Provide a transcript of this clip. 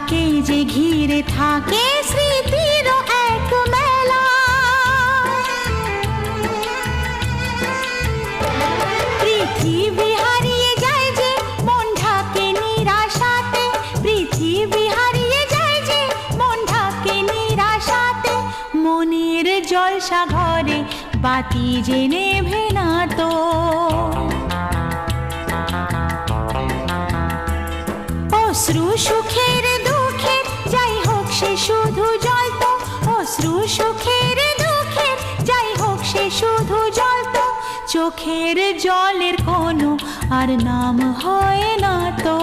যাকে যে ঘিরে থাকে স্মৃতির এক মেলা। পৃথিবী হারিয়ে যায় যে মন ঢাকে নিরাশাতে, পৃথিবী হারিয়ে যায় যে মন ঢাকে নিরাশাতে। মনের জলসা ঘরে বাতি যে নেভে না তো। অশ্রু সুখের দুঃখের যাই হোক সে শুধু জ্বলতো, অশ্রু সুখের দুঃখের যাই হোক সে শুধু জ্বলতো। চোখের জলের কোনো আর নাম হয় না তো।